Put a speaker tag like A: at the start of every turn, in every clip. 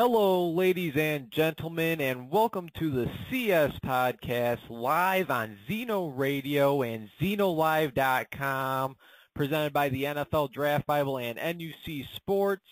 A: Hello, ladies and gentlemen, and welcome to the CS Podcast live on Zeno Radio and ZenoLive.com, presented by the NFL Draft Bible and NUC Sports.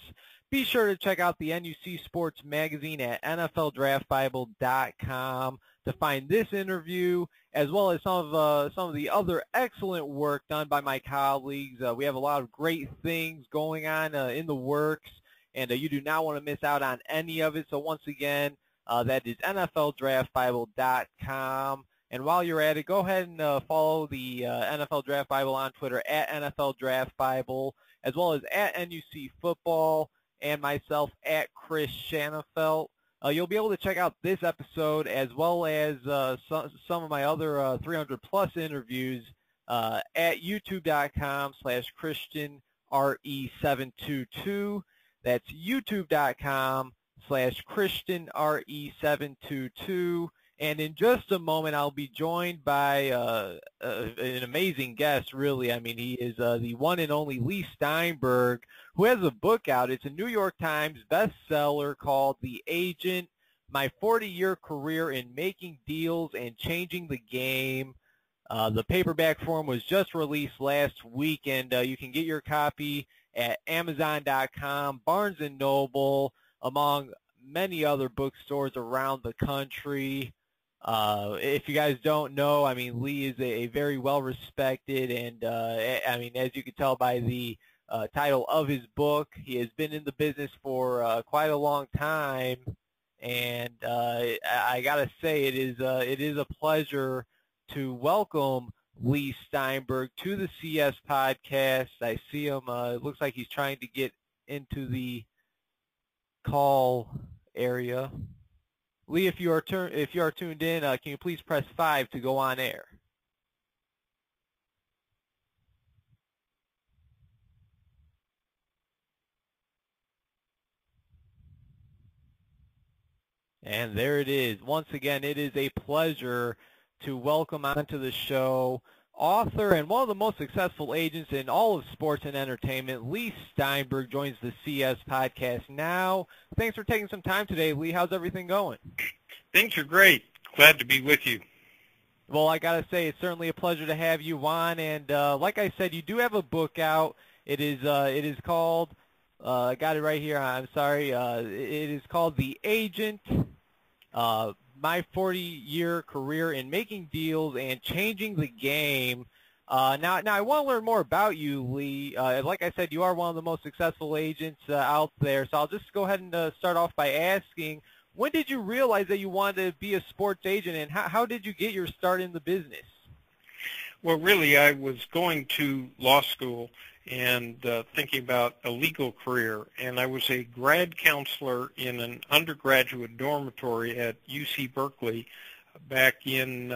A: Be sure to check out the NUC Sports magazine at NFLDraftBible.com to find this interview, as well as some of the other excellent work done by my colleagues. We have a lot of great things going on in the works, and you do not want to miss out on any of it. So once again, that is NFLDraftBible.com. And while you're at it, go ahead and follow the NFL Draft Bible on Twitter at NFL Draft Bible, as well as at NUC Football, and myself at Chris Shanafelt. You'll be able to check out this episode as well as some of my other 300-plus interviews at youtube.com/ChristianRE722. That's youtube.com/ChristianRE722. And in just a moment, I'll be joined by an amazing guest, really. I mean, he is the one and only Leigh Steinberg, who has a book out. It's a New York Times bestseller called The Agent, My 40-Year Career in Making Deals and Changing the Game. The paperback form was just released last week, and you can get your copy at Amazon.com, Barnes & Noble, among many other bookstores around the country. If you guys don't know, I mean, Leigh is a very well-respected, and I mean, as you can tell by the title of his book, he has been in the business for quite a long time, and I gotta say, it is a pleasure to welcome Leigh Steinberg to the CS Podcast. I see him. It looks like he's trying to get into the call area. Leigh, if you are tuned in, can you please press 5 to go on air? And there it is. Once again, it is a pleasure to welcome onto the show author and one of the most successful agents in all of sports and entertainment. Leigh Steinberg joins the CS Podcast now. Thanks for taking some time today, Leigh. How's everything going?
B: Things are great. Glad to be with you.
A: Well, I got to say, it's certainly a pleasure to have you on. And like I said, you do have a book out. It is called, I got it right here. I'm sorry. It is called The Agent, My 40-Year Career in Making Deals and Changing the Game. Now I want to learn more about you, Leigh. Like I said, you are one of the most successful agents out there. So I'll just go ahead and start off by asking, when did you realize that you wanted to be a sports agent, and how did you get your start in the business?
B: Well, really, I was going to law school and thinking about a legal career, and I was a grad counselor in an undergraduate dormitory at UC Berkeley back in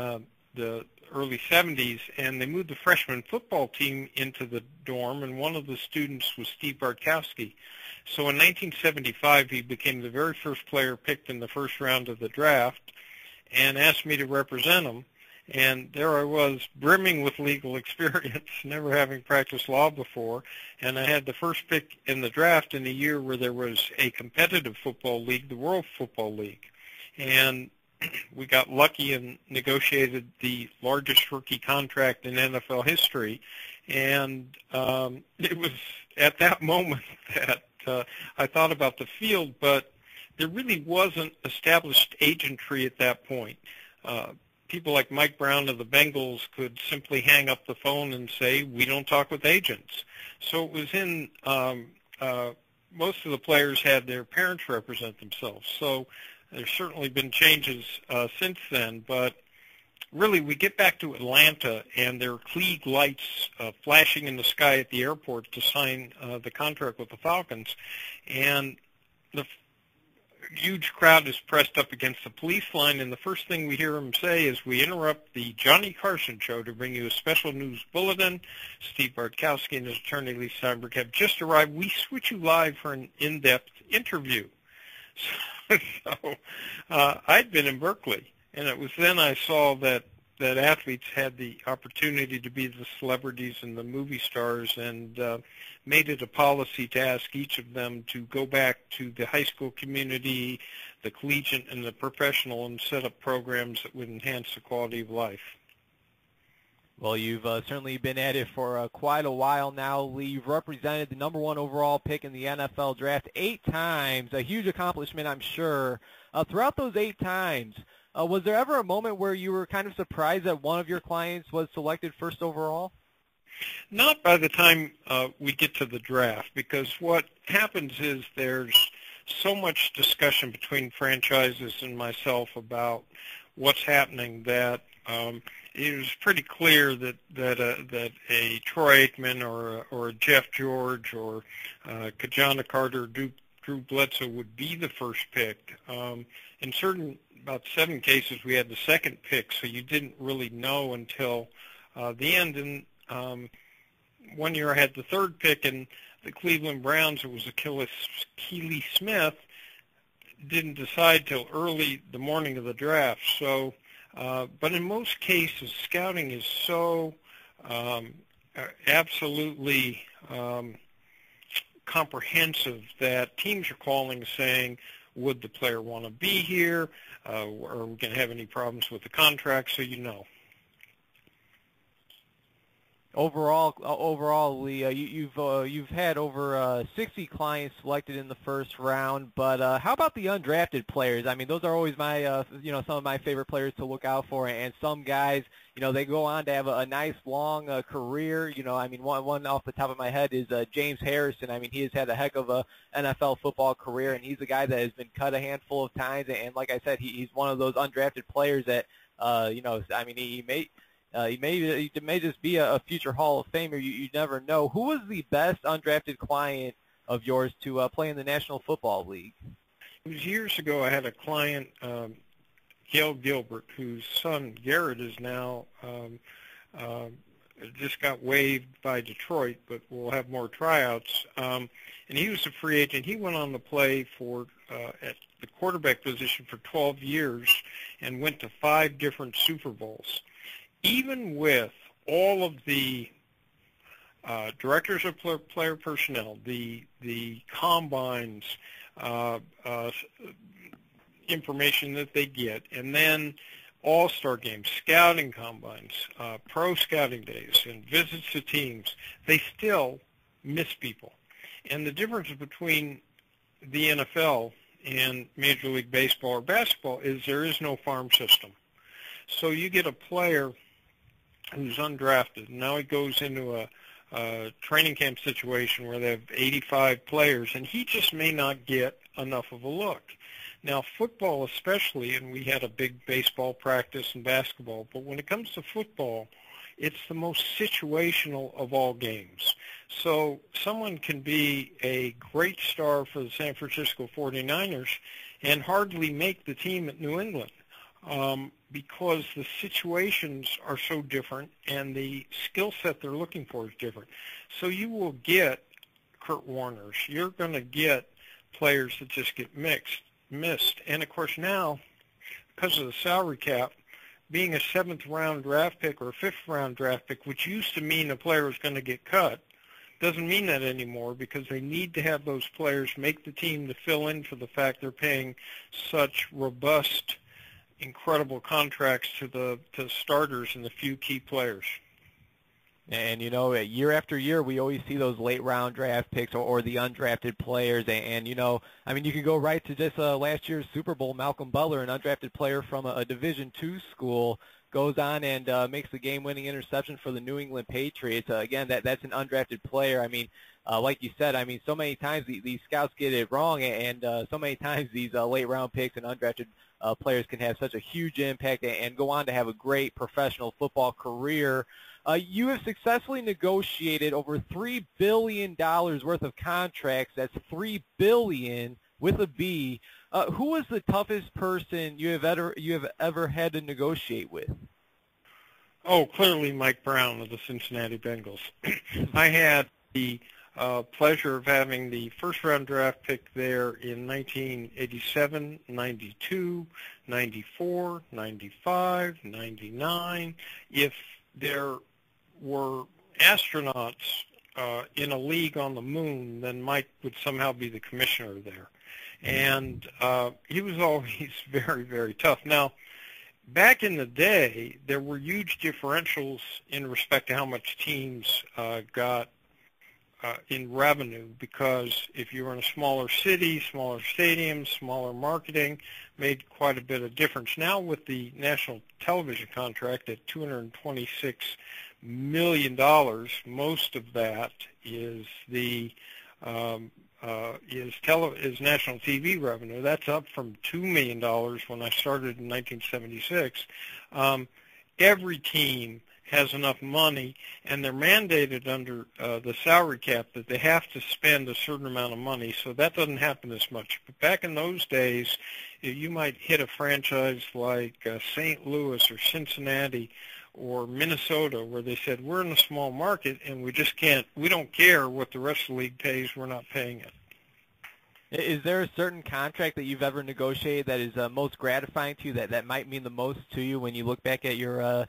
B: the early 70s, and they moved the freshman football team into the dorm, and one of the students was Steve Bartkowski. So in 1975, he became the very first player picked in the first round of the draft and asked me to represent him. And there I was, brimming with legal experience, never having practiced law before, and I had the first pick in the draft in a year where there was a competitive football league, the World Football League. And we got lucky and negotiated the largest rookie contract in NFL history. And it was at that moment that I thought about the field, but there really wasn't established agentry at that point. People like Mike Brown of the Bengals could simply hang up the phone and say, we don't talk with agents. So it was in, most of the players had their parents represent themselves. So there's certainly been changes since then, but really we get back to Atlanta and there are Klieg lights flashing in the sky at the airport to sign the contract with the Falcons. And the huge crowd is pressed up against the police line, and the first thing we hear him say is, we interrupt the Johnny Carson show to bring you a special news bulletin. Steve Bartkowski and his attorney, Leigh Steinberg, have just arrived. We switch you live for an in-depth interview. So I'd been in Berkeley, and it was then I saw that that athletes had the opportunity to be the celebrities and the movie stars, and made it a policy to ask each of them to go back to the high school community, the collegiate, and the professional, and set up programs that would enhance the quality of life.
A: Well, you've certainly been at it for quite a while now, Leigh. You've represented the #1 overall pick in the NFL draft 8 times, a huge accomplishment, I'm sure. Throughout those 8 times, was there ever a moment where you were kind of surprised that one of your clients was selected first overall?
B: Not by the time we get to the draft, because what happens is there's so much discussion between franchises and myself about what's happening that it was pretty clear that a Troy Aikman or a Jeff George or Kajana Carter, Drew Bledsoe would be the first pick. In about 7 cases, we had the second pick, so you didn't really know until the end. And one year I had the third pick, and the Cleveland Browns, it was Achilles Keely Smith, didn't decide till early the morning of the draft. So, but in most cases, scouting is so absolutely comprehensive that teams are calling saying, would the player want to be here? Are we going to have any problems with the contract? So you know.
A: Overall, Leigh, you've had over 60 clients selected in the first round, but how about the undrafted players? I mean, those are always my some of my favorite players to look out for, and some guys, they go on to have a nice long career. I mean, one off the top of my head is James Harrison. I mean, he has had a heck of a NFL football career, and he's a guy that has been cut a handful of times, and like I said, he's one of those undrafted players that I mean, he may just be a future Hall of Famer. You never know. Who was the best undrafted client of yours to play in the National Football League?
B: It was years ago. I had a client, Gail Gilbert, whose son Garrett is now just got waived by Detroit, but we'll have more tryouts. And he was a free agent. He went on to play for at the quarterback position for 12 years and went to 5 different Super Bowls. Even with all of the directors of player personnel, the combines, information that they get, and then all-star games, scouting combines, pro scouting days, and visits to teams, they still miss people. And the difference between the NFL and Major League Baseball or basketball is there is no farm system. So you get a player who's undrafted. Now he goes into a training camp situation where they have 85 players, and he just may not get enough of a look. Now, football especially, and we had a big baseball practice and basketball, but when it comes to football, it's the most situational of all games. So someone can be a great star for the San Francisco 49ers and hardly make the team at New England. Because the situations are so different and the skill set they're looking for is different. So you will get Kurt Warners. You're going to get players that just get missed. And, of course, now, because of the salary cap, being a 7th-round draft pick or a 5th-round draft pick, which used to mean a player was going to get cut, doesn't mean that anymore because they need to have those players make the team to fill in for the fact they're paying such robust incredible contracts to starters and the few key players.
A: And, year after year, we always see those late-round draft picks or the undrafted players. And, I mean, you could go right to just last year's Super Bowl. Malcolm Butler, an undrafted player from a Division II school, goes on and makes the game-winning interception for the New England Patriots. Again, that's an undrafted player. I mean, like you said, I mean, so many times these scouts get it wrong, and so many times these late-round picks and undrafted players can have such a huge impact and go on to have a great professional football career. You have successfully negotiated over $3 billion worth of contracts. That's $3 billion with a B. Who was the toughest person you have ever had to negotiate with?
B: Oh, clearly Mike Brown of the Cincinnati Bengals. I had the pleasure of having the first-round draft pick there in 1987, 92, 94, 95, 99. If there were astronauts in a league on the moon, then Mike would somehow be the commissioner there. And he was always very, very tough. Now, back in the day, there were huge differentials in respect to how much teams got in revenue, because if you were in a smaller city, smaller stadiums, smaller marketing, made quite a bit of difference. Now with the national television contract at $226 million, most of that is the is national TV revenue. That's up from $2 million when I started in 1976. Every team has enough money, and they're mandated under the salary cap that they have to spend a certain amount of money, so that doesn't happen as much. But back in those days, you might hit a franchise like St. Louis or Cincinnati or Minnesota, where they said, we're in a small market and we don't care what the rest of the league pays, we're not paying it.
A: Is there a certain contract that you've ever negotiated that is most gratifying to you, that might mean the most to you when you look back at your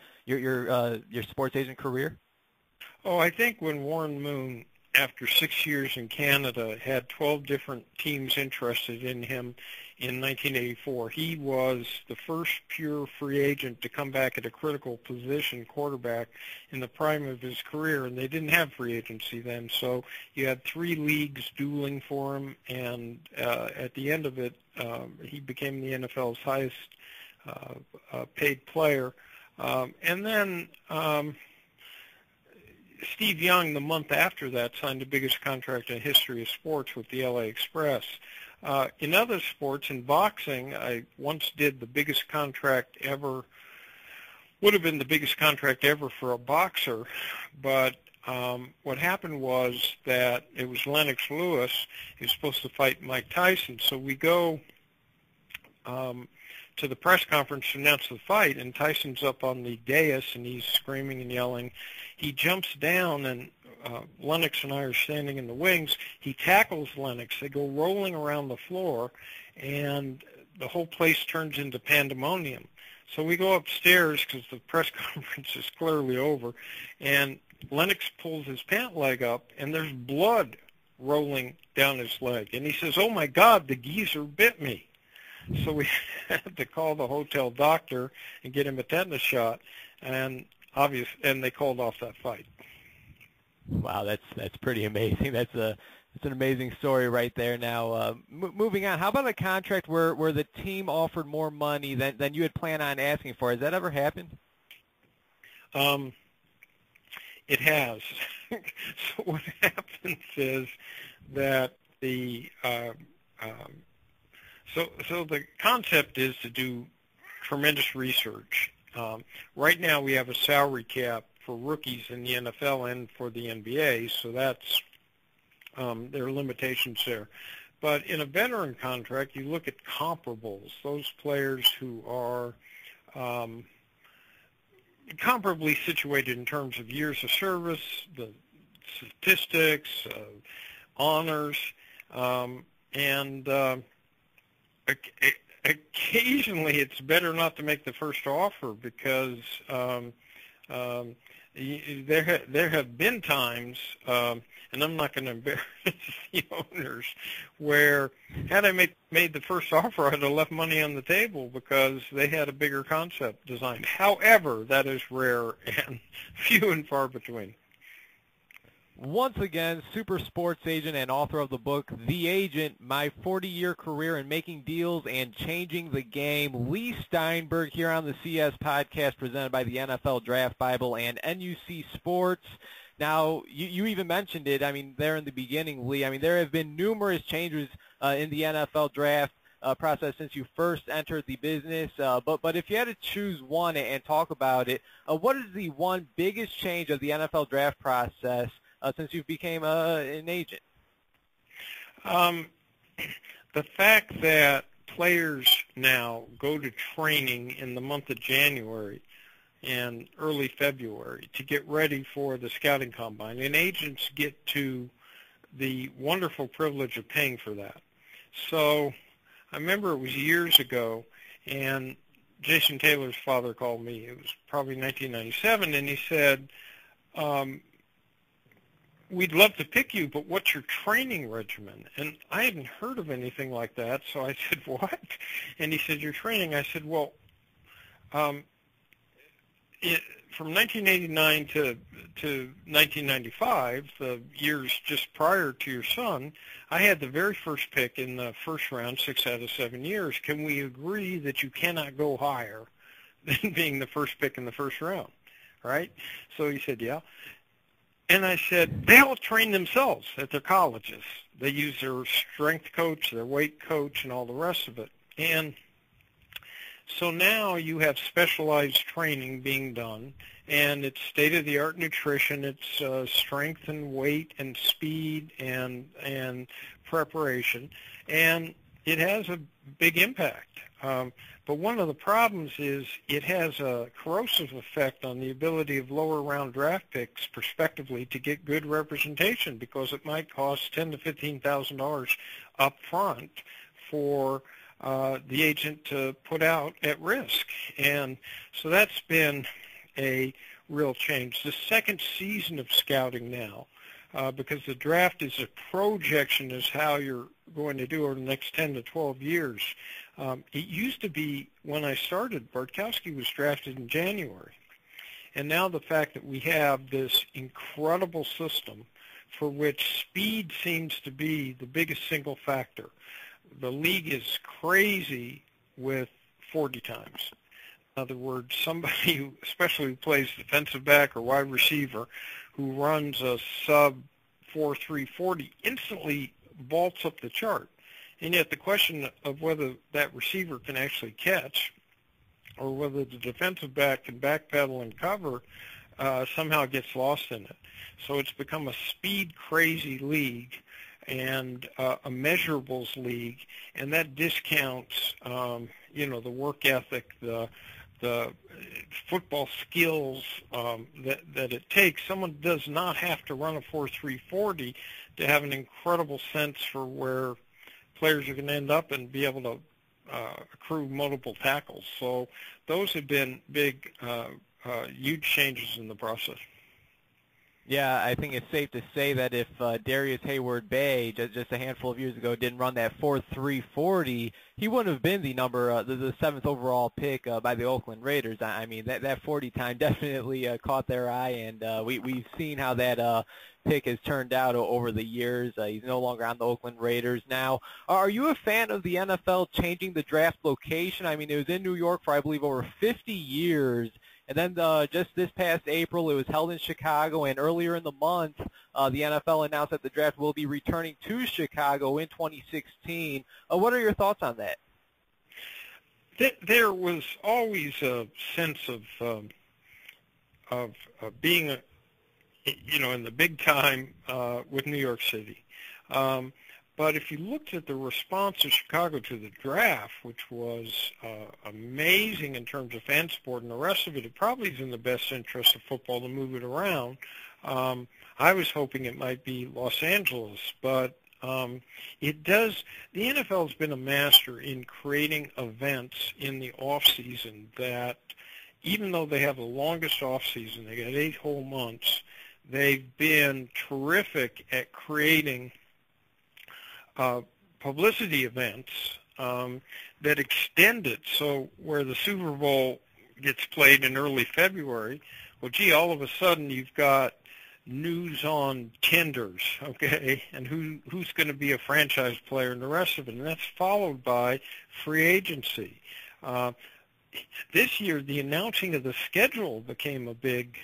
A: sports agent career?
B: Oh, I think when Warren Moon, after 6 years in Canada, had 12 different teams interested in him in 1984, he was the first pure free agent to come back at a critical position, quarterback, in the prime of his career, and they didn't have free agency then, so you had 3 leagues dueling for him, and at the end of it, he became the NFL's highest paid player. And then Steve Young, the month after that, signed the biggest contract in the history of sports with the LA Express. In other sports, in boxing, I once did the biggest contract ever, would have been the biggest contract ever for a boxer, but what happened was that it was Lennox Lewis. He was supposed to fight Mike Tyson, so we go to the press conference to announce the fight, and Tyson's up on the dais, and he's screaming and yelling. He jumps down, and Lennox and I are standing in the wings. He tackles Lennox. They go rolling around the floor, and the whole place turns into pandemonium. So we go upstairs because the press conference is clearly over, and Lennox pulls his pant leg up, and there's blood rolling down his leg. And he says, "Oh, my God, the geezer bit me." So we had to call the hotel doctor and get him a tetanus shot, and they called off that fight.
A: Wow, that's pretty amazing. That's an amazing story right there. Now, moving on, how about a contract where the team offered more money than you had planned on asking for? Has that ever happened?
B: It has. So what happens is that so the concept is to do tremendous research. Right now we have a salary cap for rookies in the NFL and for the NBA, so that's there are limitations there. But in a veteran contract, you look at comparables, those players who are comparably situated in terms of years of service, the statistics, honors, and occasionally it's better not to make the first offer, because there have been times, and I'm not going to embarrass the owners, where had I made the first offer, I'd have left money on the table because they had a bigger concept designed. However, that is rare and few and far between.
A: Once again, super sports agent and author of the book, The Agent, My 40-Year Career in Making Deals and Changing the Game, Leigh Steinberg here on the CS podcast presented by the NFL Draft Bible and NUC Sports. Now, you even mentioned it, I mean, there in the beginning, Leigh. I mean, there have been numerous changes in the NFL draft process since you first entered the business. But if you had to choose one and talk about it, what is the one biggest change of the NFL draft process since you became an agent?
B: The fact that players now go to training in the month of January and early February to get ready for the scouting combine, and agents get to the wonderful privilege of paying for that. So I remember it was years ago, and Jason Taylor's father called me. It was probably 1997, and he said, we'd love to pick you, but what's your training regimen? And I hadn't heard of anything like that, so I said, what? And he said, your training? I said, well, from 1989 to 1995, the years just prior to your son, I had the very first pick in the first round 6 out of 7 years. Can we agree that you cannot go higher than being the first pick in the first round, right? So he said, yeah. And I said, they all train themselves at their colleges. They use their strength coach, their weight coach, and all the rest of it. And so now you have specialized training being done, and it's state-of-the-art nutrition. It's strength and weight and speed and preparation, and it has a big impact. But one of the problems is it has a corrosive effect on the ability of lower round draft picks prospectively to get good representation, because it might cost $10,000 to $15,000 up front for the agent to put out at risk. And so that's been a real change. The second season of scouting now, because the draft is a projection as how you're going to do over the next 10 to 12 years. It used to be, when I started, Bartkowski was drafted in January. And now the fact that we have this incredible system for which speed seems to be the biggest single factor. The league is crazy with 40 times. In other words, somebody who, especially who plays defensive back or wide receiver, who runs a sub 4.3 40 instantly vaults up the chart. And yet the question of whether that receiver can actually catch or whether the defensive back can backpedal and cover somehow gets lost in it. So it's become a speed-crazy league and a measurables league, and that discounts, the work ethic, the football skills that it takes. Someone does not have to run a 4.3 40 to have an incredible sense for where players are going to end up and be able to accrue multiple tackles. So those have been big, huge changes in the process.
A: Yeah, I think it's safe to say that if Darius Hayward-Bay just a handful of years ago didn't run that 4.3 40, he wouldn't have been the seventh overall pick by the Oakland Raiders. I mean, that 40 time definitely caught their eye, and we've seen how that pick has turned out over the years. He's no longer on the Oakland Raiders now. Are you a fan of the NFL changing the draft location? I mean, it was in New York for, I believe, over 50 years. And then just this past April, it was held in Chicago, and earlier in the month, the NFL announced that the draft will be returning to Chicago in 2016. What are your thoughts on that?
B: There was always a sense of being, in the big time with New York City. But if you looked at the response of Chicago to the draft, which was amazing in terms of fan support and the rest of it, it probably is in the best interest of football to move it around. I was hoping it might be Los Angeles, but it does. The NFL has been a master in creating events in the off season that, even though they have the longest off season, they got 8 whole months, they've been terrific at creating publicity events that extend it. So where the Super Bowl gets played in early February, well, gee, all of a sudden you've got news on tenders, okay, and who's going to be a franchise player and the rest of it, and that's followed by free agency. This year, the announcing of the schedule became a big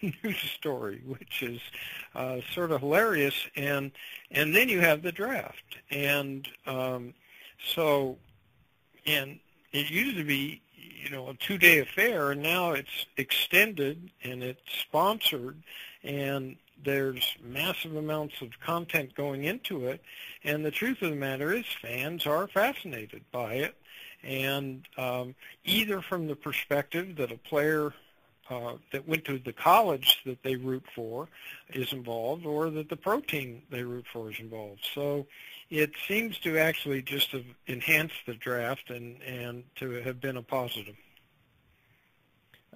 B: news story, which is sort of hilarious, and then you have the draft, and it used to be a 2-day affair, and now it's extended and it's sponsored, and there's massive amounts of content going into it, and the truth of the matter is fans are fascinated by it, and either from the perspective that a player that went to the college that they root for is involved, or that the pro team they root for is involved. So it seems to actually just have enhanced the draft and to have been a positive.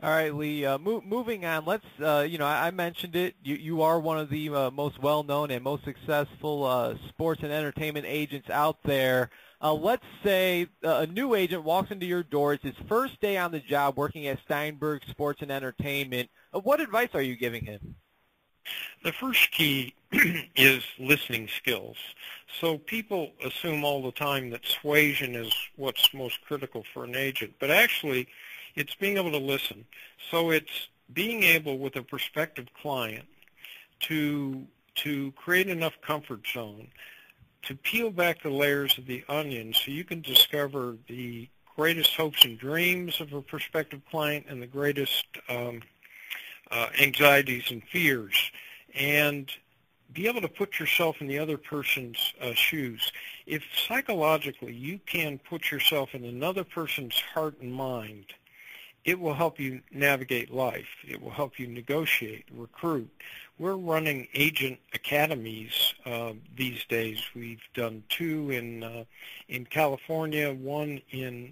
A: All right, Leigh. Moving on, let's. I mentioned it. You are one of the most well-known and most successful sports and entertainment agents out there. Let's say a new agent walks into your door. It's his first day on the job working at Steinberg Sports and Entertainment. What advice are you giving him?
B: The first key is listening skills. So people assume all the time that suasion is what's most critical for an agent, but actually it's being able to listen. So it's being able, with a prospective client, to create enough comfort zone, to peel back the layers of the onion so you can discover the greatest hopes and dreams of a prospective client and the greatest anxieties and fears, and be able to put yourself in the other person's shoes. If psychologically you can put yourself in another person's heart and mind, it will help you navigate life. It will help you negotiate, recruit. We're running agent academies these days. We've done 2 in California, 1 in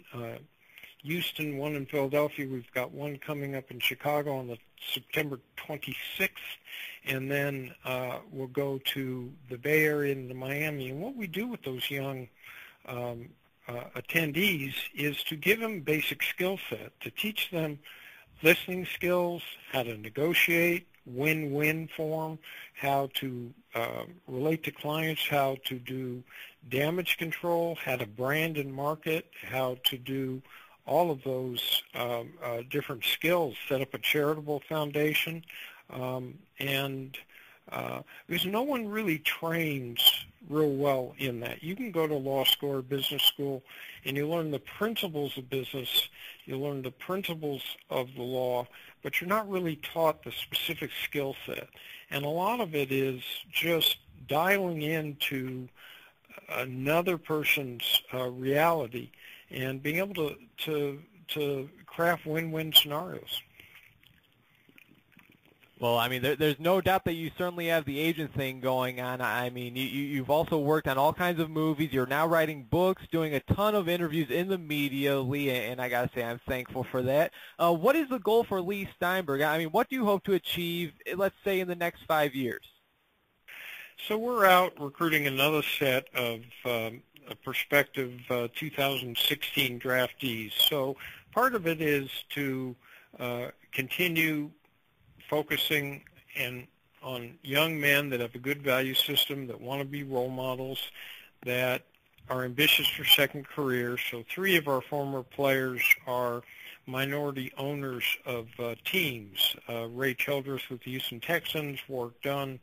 B: Houston, 1 in Philadelphia. We've got 1 coming up in Chicago on the September 26th, and then we'll go to the Bay Area and to Miami. And what we do with those young attendees is to give them basic skill set, to teach them listening skills, how to negotiate, win-win form, how to relate to clients, how to do damage control, how to brand and market, how to do all of those different skills, set up a charitable foundation, and because no one really trains real well in that. You can go to law school or business school and you learn the principles of business, you learn the principles of the law, but you're not really taught the specific skill set. And a lot of it is just dialing into another person's reality and being able to craft win-win scenarios.
A: Well, I mean, there's no doubt that you certainly have the agent thing going on. I mean, you've also worked on all kinds of movies. You're now writing books, doing a ton of interviews in the media, Leigh, and I got to say I'm thankful for that. What is the goal for Leigh Steinberg? I mean, what do you hope to achieve, let's say, in the next 5 years?
B: So we're out recruiting another set of prospective 2016 draftees. So part of it is to continue focusing on young men that have a good value system, that want to be role models, that are ambitious for second careers. So 3 of our former players are minority owners of teams. Ray Childress with the Houston Texans, Warwick Dunn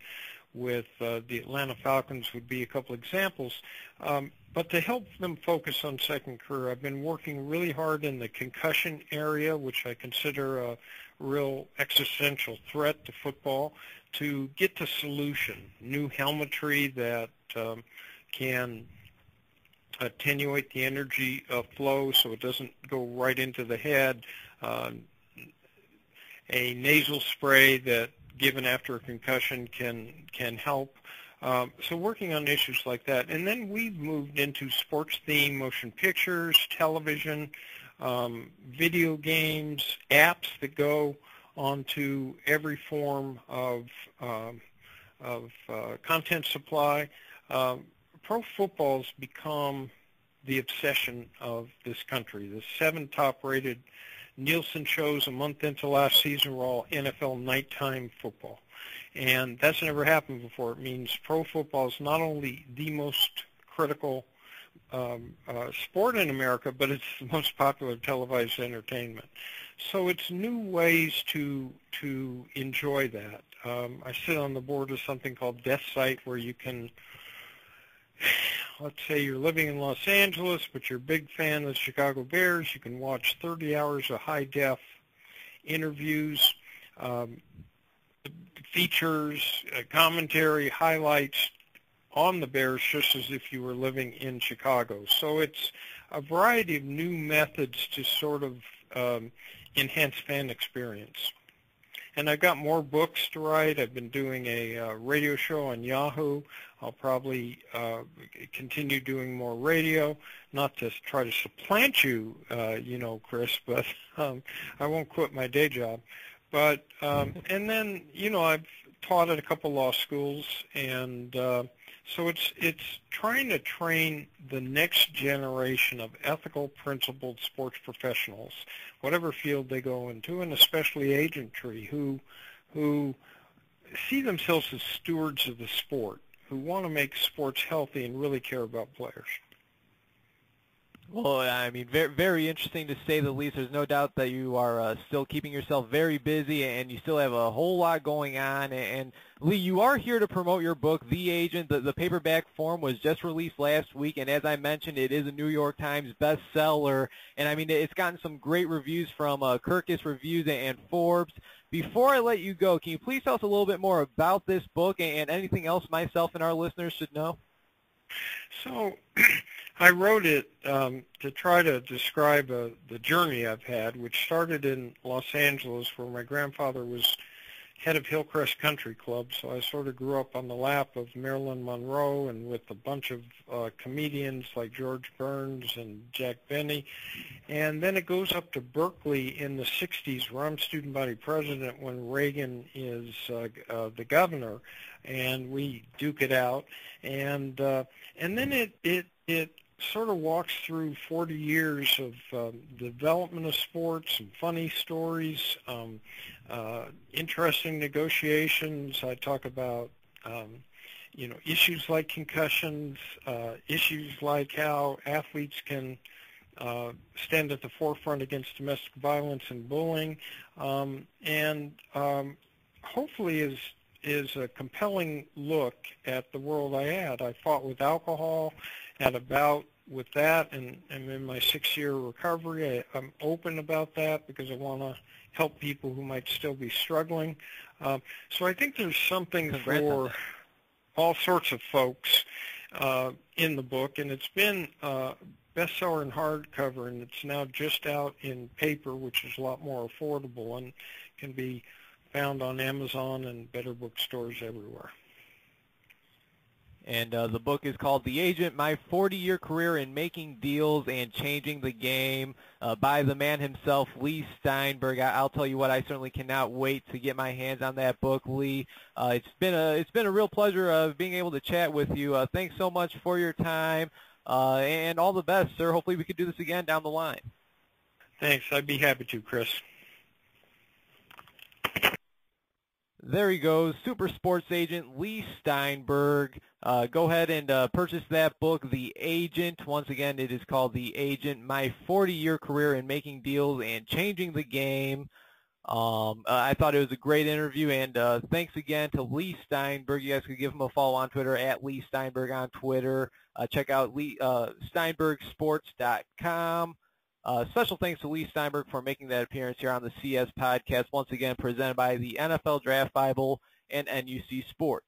B: with the Atlanta Falcons would be a couple examples. But to help them focus on second career, I've been working really hard in the concussion area, which I consider a real existential threat to football, to get to solution, new helmetry that can attenuate the energy flow so it doesn't go right into the head, a nasal spray that given after a concussion can help. So working on issues like that. And then we've moved into sports theme, motion pictures, television, video games, apps that go onto every form of content supply. Pro football's become the obsession of this country. The 7 top-rated Nielsen shows a month into last season were all NFL nighttime football. And that's never happened before. It means pro football is not only the most critical sport in America, but it's the most popular televised entertainment. So it's new ways to enjoy that. I sit on the board of something called Death Site, where you can, let's say you're living in Los Angeles, but you're a big fan of the Chicago Bears. You can watch 30 hours of high-def interviews, features, commentary, highlights on the Bears, just as if you were living in Chicago. So it's a variety of new methods to sort of enhance fan experience. And I've got more books to write. I've been doing a radio show on Yahoo. I'll probably continue doing more radio, not to try to supplant you, Chris, but I won't quit my day job. But and then, I've taught at a couple law schools, and so it's trying to train the next generation of ethical, principled sports professionals, whatever field they go into, and especially agentry, who see themselves as stewards of the sport, who want to make sports healthy and really care about players.
A: Well, I mean, very, very interesting to say the least. There's no doubt that you are still keeping yourself very busy, and you still have a whole lot going on. And Leigh, you are here to promote your book, The Agent. The paperback form was just released last week, and as I mentioned, it is a New York Times bestseller. And I mean, it's gotten some great reviews from Kirkus Reviews and Forbes. Before I let you go, can you please tell us a little bit more about this book and anything else myself and our listeners should know?
B: So I wrote it to try to describe the journey I've had, which started in Los Angeles, where my grandfather was head of Hillcrest Country Club, so I sort of grew up on the lap of Marilyn Monroe and with a bunch of comedians like George Burns and Jack Benny. And then it goes up to Berkeley in the 60s, where I'm student body president when Reagan is the governor, and we duke it out. And then it sort of walks through 40 years of development of sports, some funny stories, interesting negotiations. I talk about issues like concussions, issues like how athletes can stand at the forefront against domestic violence and bullying, and hopefully is a compelling look at the world I had. I fought with alcohol, had a bout with that, and I'm in my 6-year recovery. I'm open about that because I want to help people who might still be struggling. So I think there's something for all sorts of folks in the book, and it's been bestseller in hardcover, and it's now just out in paper, which is a lot more affordable and can be found on Amazon and better bookstores everywhere.
A: And the book is called The Agent, My 40-Year Career in Making Deals and Changing the Game, by the man himself, Leigh Steinberg. I'll tell you what, I certainly cannot wait to get my hands on that book, Leigh. It's been a real pleasure being able to chat with you. Thanks so much for your time, and all the best, sir. Hopefully we could do this again down the line.
B: Thanks. I'd be happy to, Chris.
A: There he goes, super sports agent Leigh Steinberg. Go ahead and purchase that book, The Agent. Once again, it is called The Agent, My 40-Year Career in Making Deals and Changing the Game. I thought it was a great interview, and thanks again to Leigh Steinberg. You guys could give him a follow on Twitter, at Leigh Steinberg on Twitter. Check out steinbergsports.com. Special thanks to Leigh Steinberg for making that appearance here on the CS Podcast, once again presented by the NFL Draft Bible and NUC Sports.